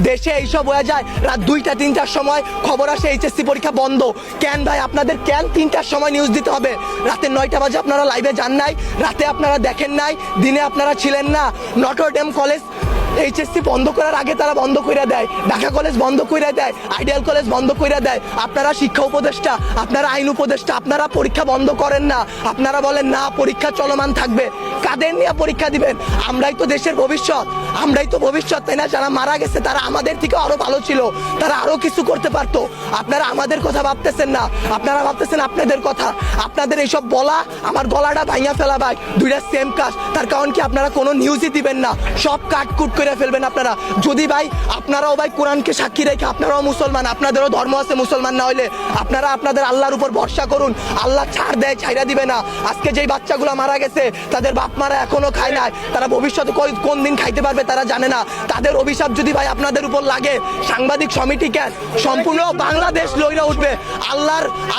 দেশে এইসব হয়ে যায় রাত 2টা 3টার সময় খবর আসে এইচএসসি পরীক্ষা বন্ধ। কেন ভাই আপনাদের কেন 3টার সময় নিউজ দিতে হবে? রাতে 9টা বাজে আপনারা লাইভে যান নাই, রাতে আপনারা দেখেন নাই, দিনে আপনারা ছিলেন না। নটর ডেম কলেজ এইচএসসি বন্ধ করার আগে তারা বন্ধ করে দেয়, ঢাকা কলেজ বন্ধ করে দেয়, আইডিয়াল কলেজ বন্ধ করে দেয়। আপনারা শিক্ষা উপদেষ্টা, আপনারা আইন উপদেষ্টা, আপনারা পরীক্ষা বন্ধ করেন না। আপনারা বলেন না পরীক্ষা চলমান থাকবে। কাদের নিয়ে পরীক্ষা দিবেন? আমরাই তো দেশের ভবিষ্যৎ, আমরাই তো ভবিষ্যৎ, তাই না? যারা মারা গেছে তারা আমাদের থেকে আরো ভালো ছিল, তারা আরো কিছু করতে পারতো। আপনারা আমাদের কথা ভাবতেছেন না, আপনারা ভাবতেছেন আপনাদের কথা। আপনাদের এইসব বলা আমার গলাটা ভাঙিয়া ফেলা ভাই, দুইটা সেম কাজ। তার কারণ কি আপনারা কোনো নিউজই দিবেন না, সব কাটকুট করে ফেলবেন আপনারা। যদি ভাই আপনারাও ভাই কোরআনকে সাক্ষী রেখে আপনারাও মুসলমান, আপনাদেরও ধর্ম আছে, মুসলমান না হইলে আপনারা আপনাদের আল্লাহর উপর ভরসা করুন। আল্লাহ ছাড় দেয়, ছাইরা দিবে না। আজকে যেই বাচ্চাগুলো মারা গেছে তাদের বাপ মারা এখনো খায় নাই, তারা ভবিষ্যতে কোন দিন খাইতে পারবে তারা জানে না। তাদের অভিশাপ যদি ভাই আপনাদের উপর লাগে, সাংবাদিক সমিতি কেন সম্পূর্ণ বাংলাদেশ লইরা উঠবে।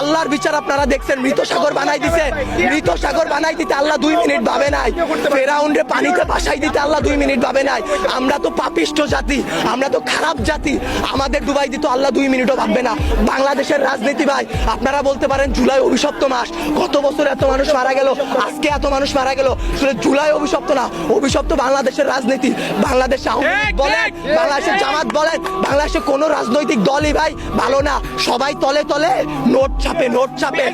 আল্লাহর বিচার আপনারা দেখছেন, মৃত সাগর বানাই দিছে, মৃত সাগর বানাই দিতে আল্লাহ 2 মিনিট ভাবে নাই। ফেরাউনরে পানিতে ভাসাই দিতে আল্লাহ 2 মিনিট ভাবে নাই। আমরা তো পাপিষ্ঠ জাতি, আমরা তো খারাপ জাতি, আমাদের ডুবাই দিত আল্লাহ 2 মিনিটও ভাববে না। বাংলাদেশের রাজনীতি ভাই আপনারা বলতে পারেন জুলাই অভিশপ্ত মাস, গত বছর এত মানুষ মারা গেল, আজকে এত মানুষ মারা গেল, জুলাই অভিশপ্ত না, অভিশপ্ত বাংলাদেশের রাজনীতি। বাংলাদেশ আওয়ামী লীগ বলেন, বাংলাদেশের জামাত বলেন, বাংলাদেশের কোনো রাজনৈতিক দলই ভাই ভালো না। সবাই তলে তলে নোট ছাপে, নোট ছাপে।